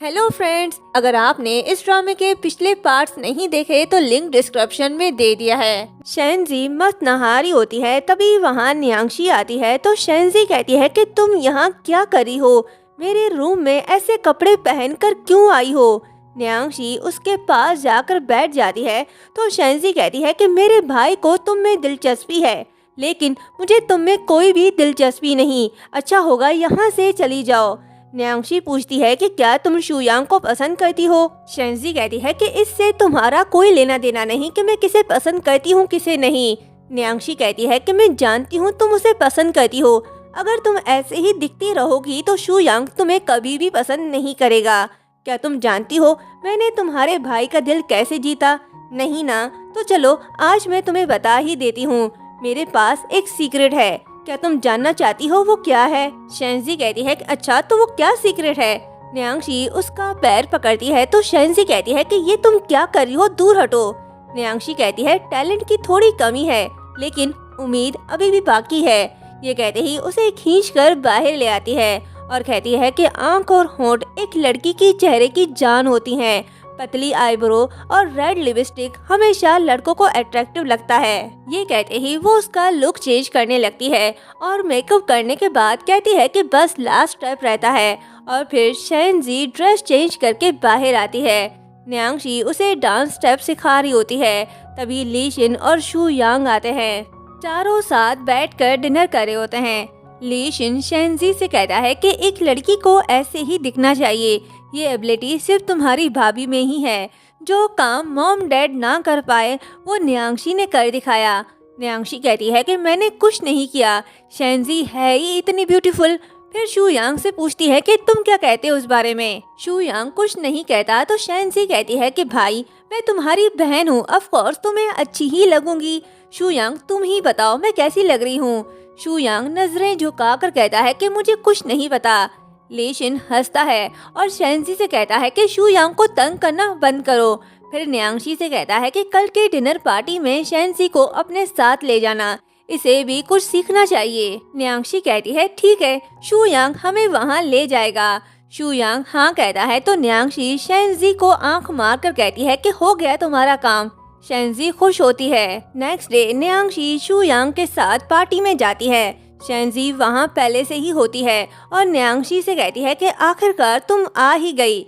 Hello friends, अगर आपने इस ड्रामे के पिछले पार्ट्स नहीं देखे तो लिंक डिस्क्रिप्शन में दे दिया है। शेंजी मस्त नहारी होती है, तभी वहाँ न्यांक्षी आती है तो शेंजी कहती है कि तुम यहाँ क्या करी हो, मेरे रूम में ऐसे कपड़े पहनकर क्यों आई हो। न्यांक्षी उसके पास जाकर बैठ जाती है तो शेंजी कहती है कि मेरे भाई को तुम में दिलचस्पी है, लेकिन मुझे तुम में कोई भी दिलचस्पी नहीं, अच्छा होगा यहाँ से चली जाओ। न्यांक्षी पूछती है कि क्या तुम शुयांग को पसंद करती हो। शेंजी कहती है कि इससे तुम्हारा कोई लेना देना नहीं कि मैं किसे पसंद करती हूँ किसे नहीं। न्यांक्षी कहती है कि मैं जानती हूँ तुम उसे पसंद करती हो, अगर तुम ऐसे ही दिखती रहोगी तो शुयांग तुम्हें कभी भी पसंद नहीं करेगा। क्या तुम जानती हो मैंने तुम्हारे भाई का दिल कैसे जीता? नहीं ना, तो चलो आज मैं तुम्हें बता ही देती हूँ। मेरे पास एक सीक्रेट है, क्या तुम जानना चाहती हो वो क्या है? शेंजी कहती है कि अच्छा तो वो क्या सीक्रेट है। न्यांक्षी उसका पैर पकड़ती है तो शेंजी कहती है कि ये तुम क्या कर रही हो, दूर हटो। न्यांक्षी कहती है टैलेंट की थोड़ी कमी है, लेकिन उम्मीद अभी भी बाकी है। ये कहते ही उसे खींचकर बाहर ले आती है और कहती है कि आंख और होंठ एक लड़की की चेहरे की जान होती हैं। पतली आईब्रो और रेड लिपस्टिक हमेशा लड़कों को अट्रैक्टिव लगता है। ये कहते ही वो उसका लुक चेंज करने लगती है और मेकअप करने के बाद कहती है कि बस लास्ट स्टेप रहता है, और फिर शेंजी ड्रेस चेंज करके बाहर आती है। न्यांक्षी उसे डांस स्टेप सिखा रही होती है, तभी ली शिन और शू यांग आते हैं। चारों साथ बैठकर डिनर कर रहे होते हैं। ली शिन शेंजी से कहता है कि एक लड़की को ऐसे ही दिखना चाहिए, ये एबिलिटी सिर्फ तुम्हारी भाभी में ही है। जो काम मॉम डैड ना कर पाए वो न्यांक्षी ने कर दिखाया। न्यांक्षी कहती है कि मैंने कुछ नहीं किया, शेंजी है ही इतनी ब्यूटीफुल। फिर शू यांग से पूछती है कि तुम क्या कहते हो उस बारे में। शू यांग कुछ नहीं कहता तो शेंजी कहती है कि भाई मैं तुम्हारी बहन हूँ, ऑफ कोर्स तुम्हें अच्छी ही लगूंगी। शू यांग तुम ही बताओ मैं कैसी लग रही हूँ। शू यांग नजरें झुकाकर कहता है कि मुझे कुछ नहीं पता। ली शिन हंसता है और शेंजी से कहता है कि शू यांग को तंग करना बंद करो। फिर न्यांक्षी से कहता है कि कल के डिनर पार्टी में शेंजी को अपने साथ ले जाना, इसे भी कुछ सीखना चाहिए। न्यांक्षी कहती है ठीक है, शू यांग हमें वहाँ ले जाएगा। शू यांग हाँ कहता है तो न्यांक्षी शेंजी को आंख मारकर कहती है कि हो गया तुम्हारा काम। शेंजी खुश होती है। नेक्स्ट डे न्यांक्षी शू यांग के साथ पार्टी में जाती है। शेंजी वहाँ पहले से ही होती है और न्यांक्षी से कहती है कि आखिरकार तुम आ ही गई।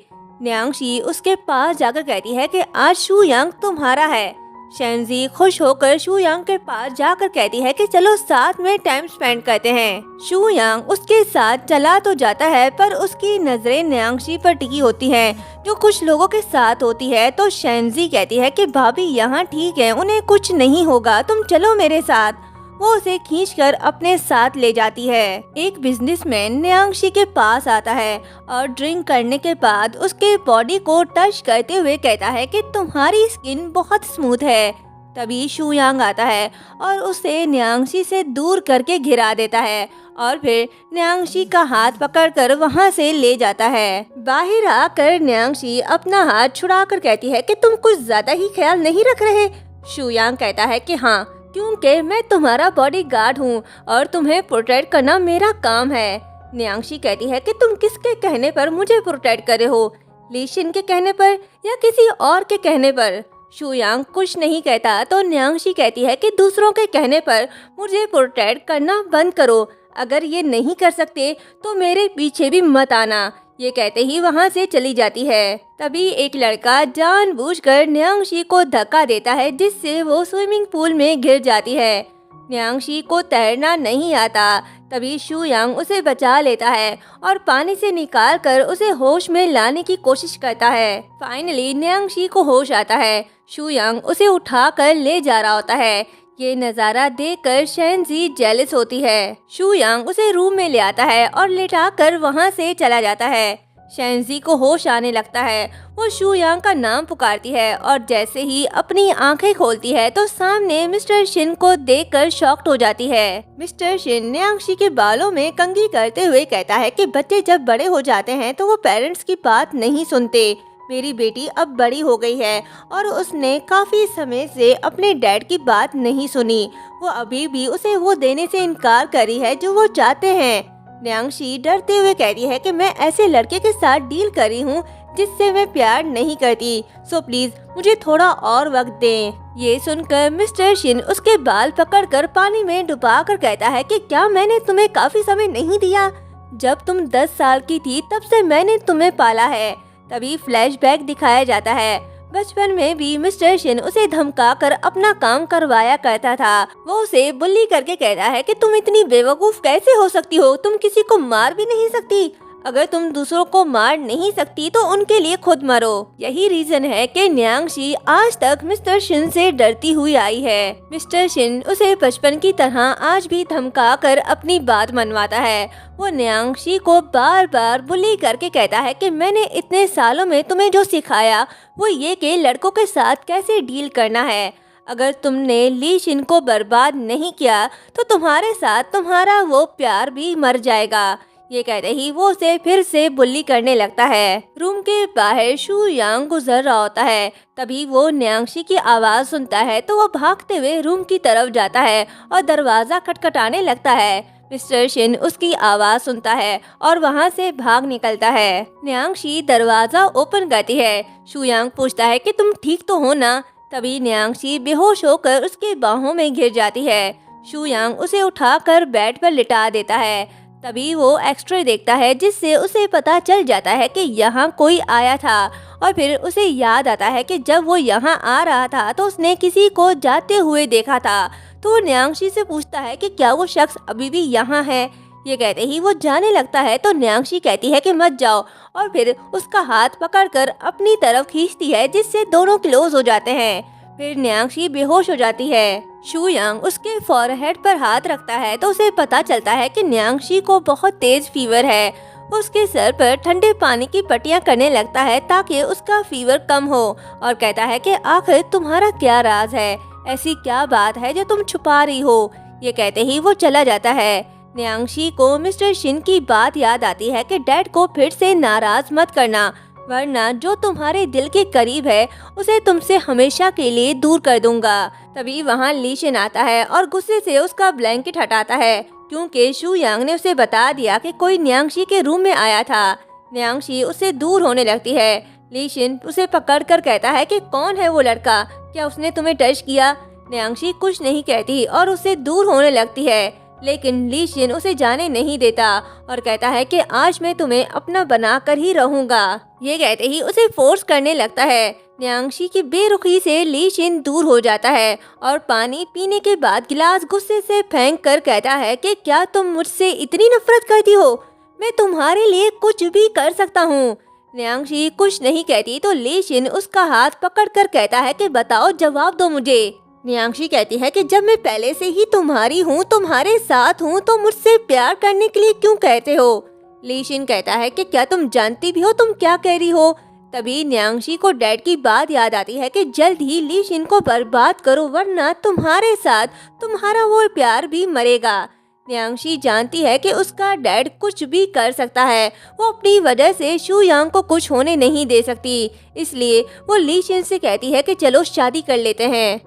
न्यांक्षी उसके पास जाकर कहती है कि आज शू यांग तुम्हारा है। शेंजी खुश होकर शू यांग के पास जाकर कहती है कि चलो साथ में टाइम स्पेंड करते हैं। शू यांग उसके साथ चला तो जाता है पर उसकी नजरें न्यांक्षी पर टिकी होती हैं, जो कुछ लोगों के साथ होती है। तो शेंजी कहती है कि भाभी यहाँ ठीक है, उन्हें कुछ नहीं होगा, तुम चलो मेरे साथ। वो उसे खींचकर अपने साथ ले जाती है। एक बिजनेसमैन न्यांक्षी के पास आता है और ड्रिंक करने के बाद उसके बॉडी को टच करते हुए कहता है कि तुम्हारी स्किन बहुत स्मूथ है। तभी शू यांग आता है और उसे न्यांक्षी से दूर करके गिरा देता है और फिर न्यांक्षी का हाथ पकड़कर वहाँ से ले जाता है। बाहर आकर न्यांक्षी अपना हाथ छुड़ाकर कहती है कि तुम कुछ ज्यादा ही ख्याल नहीं रख रहे। शू यांग कहता है कि हाँ, क्योंकि मैं तुम्हारा बॉडीगार्ड हूँ और तुम्हें प्रोटेक्ट करना मेरा काम है। न्यांक्षी कहती है कि तुम किसके कहने पर मुझे प्रोटेक्ट कर रहे हो, ली शिन के कहने पर या किसी और के कहने पर? शू यांग कुछ नहीं कहता तो न्यांक्षी कहती है कि दूसरों के कहने पर मुझे प्रोटेक्ट करना बंद करो, अगर ये नहीं कर सकते तो मेरे पीछे भी मत आना। ये कहते ही वहाँ से चली जाती है। तभी एक लड़का जानबूझकर न्यांक्षी को धक्का देता है, जिससे वो स्विमिंग पूल में गिर जाती है। न्यांक्षी को तैरना नहीं आता, तभी शू यांग उसे बचा लेता है और पानी से निकाल कर उसे होश में लाने की कोशिश करता है। फाइनली न्यांक्षी को होश आता है। शू यांग उसे उठाकर ले जा रहा होता है। ये नज़ारा देखकर शेंजी जेलस होती है। शू यांग उसे रूम में ले आता है और लेटाकर वहाँ से चला जाता है। शेंजी को होश आने लगता है। वो शू यांग का नाम पुकारती है और जैसे ही अपनी आंखें खोलती है तो सामने मिस्टर शिन को देखकर शॉक्ड हो जाती है। मिस्टर शिन न्यांक्षी के बालों में कंघी करते हुए कहता है कि बच्चे जब बड़े हो जाते हैं तो वो पेरेंट्स की बात नहीं सुनते। मेरी बेटी अब बड़ी हो गई है और उसने काफी समय से अपने डैड की बात नहीं सुनी। वो अभी भी उसे वो देने से इनकार करी है जो वो चाहते हैं। न्यांक्षी डरते हुए कहती है कि मैं ऐसे लड़के के साथ डील कर रही हूँ जिससे मैं प्यार नहीं करती, सो प्लीज मुझे थोड़ा और वक्त दें। ये सुनकर मिस्टर शिन उसके बाल पकड़कर पानी में डुबा कर कहता है कि क्या मैंने तुम्हें काफी समय नहीं दिया? जब तुम 10 साल की थी तब से मैंने तुम्हें पाला है। तभी फ्लैशबैक दिखाया जाता है। बचपन में भी मिस्टर शिन उसे धमकाकर अपना काम करवाया करता था। वो उसे बुल्ली करके कहता है कि तुम इतनी बेवकूफ कैसे हो सकती हो, तुम किसी को मार भी नहीं सकती। अगर तुम दूसरों को मार नहीं सकती तो उनके लिए खुद मरो। यही रीजन है कि न्यांगशी आज तक मिस्टर शिन से डरती हुई आई है। मिस्टर शिन उसे बचपन की तरह आज भी धमकाकर अपनी बात मनवाता है। वो न्यांगशी को बार बार बुली करके कहता है कि मैंने इतने सालों में तुम्हें जो सिखाया वो ये कि लड़कों के साथ कैसे डील करना है। अगर तुमने ली शिन को बर्बाद नहीं किया तो तुम्हारे साथ तुम्हारा वो प्यार भी मर जाएगा। ये कहते ही वो उसे फिर से बुल्ली करने लगता है। रूम के बाहर शू यांग गुजर रहा होता है। तभी वो न्यांगशी की आवाज सुनता है तो वो भागते हुए रूम की तरफ जाता है और दरवाजा खटखटाने लगता है। मिस्टर शिन उसकी आवाज सुनता है और वहाँ से भाग निकलता है। न्यांगशी दरवाजा ओपन करती है। शू यांग पूछता है कि तुम ठीक तो हो ना? तभी न्यांगशी बेहोश होकर उसके बाहों में गिर जाती है। शू यांग उसे उठाकर बेड पर लिटा देता है। तभी वो एक्सरे देखता है जिससे उसे पता चल जाता है कि यहाँ कोई आया था और फिर उसे याद आता है कि जब वो यहाँ आ रहा था तो उसने किसी को जाते हुए देखा था। तो वो न्यांगशी से पूछता है कि क्या वो शख्स अभी भी यहाँ है। ये कहते ही वो जाने लगता है तो न्यांगशी कहती है कि मत जाओ और फिर उसका हाथ पकड़कर अपनी तरफ खींचती है जिससे दोनों क्लोज हो जाते हैं। फिर न्यांगशी बेहोश हो जाती है। शू यांग उसके फॉरहेड पर हाथ रखता है तो उसे पता चलता है कि न्यांगशी को बहुत तेज फीवर है। उसके सर पर ठंडे पानी की पट्टियां करने लगता है ताकि उसका फीवर कम हो और कहता है कि आखिर तुम्हारा क्या राज है, ऐसी क्या बात है जो तुम छुपा रही हो। ये कहते ही वो चला जाता है। न्यांगशी को मिस्टर शिन की बात याद आती है कि डैड को फिर से नाराज मत करना, वरना जो तुम्हारे दिल के करीब है उसे तुमसे हमेशा के लिए दूर कर दूंगा। तभी वहाँ ली शिन आता है और गुस्से से उसका ब्लैंकेट हटाता है क्योंकि शू यांग ने उसे बता दिया कि कोई न्यांगशी के रूम में आया था। न्यांगशी उससे दूर होने लगती है। ली शिन उसे पकड़कर कहता है कि कौन है वो लड़का, क्या उसने तुम्हें टच किया? न्यांगशी कुछ नहीं कहती और उससे दूर होने लगती है, लेकिन ली शिन उसे जाने नहीं देता और कहता है कि आज मैं तुम्हें अपना बनाकर ही रहूंगा। ये कहते ही उसे फोर्स करने लगता है। न्यांगशी की बेरुखी से ली शिन दूर हो जाता है और पानी पीने के बाद गिलास गुस्से से फेंक कर कहता है कि क्या तुम मुझसे इतनी नफरत करती हो? मैं तुम्हारे लिए कुछ भी कर सकता हूँ। न्यांगशी कुछ नहीं कहती तो ली शिन उसका हाथ पकड़कर कहता है कि बताओ, जवाब दो मुझे। न्यांगशी कहती है कि जब मैं पहले से ही तुम्हारी हूँ, तुम्हारे साथ हूँ, तो मुझसे प्यार करने के लिए क्यों कहते हो? ली शिन कहता है कि क्या तुम जानती भी हो तुम क्या कह रही हो? तभी न्यांगशी को डैड की बात याद आती है कि जल्द ही ली शिन को बर्बाद करो वरना तुम्हारे साथ तुम्हारा वो प्यार भी मरेगा। न्यांगशी जानती है कि उसका डैड कुछ भी कर सकता है, वो अपनी वजह से शू यांग को कुछ होने नहीं दे सकती, इसलिए वो ली शिन से कहती है कि चलो शादी कर लेते हैं।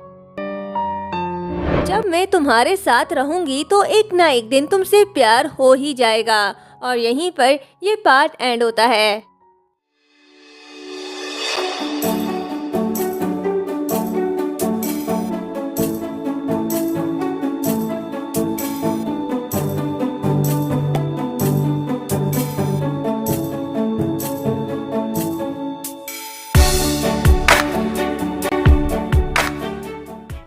जब मैं तुम्हारे साथ रहूंगी तो एक ना एक दिन तुमसे प्यार हो ही जाएगा। और यहीं पर ये पार्ट एंड होता है।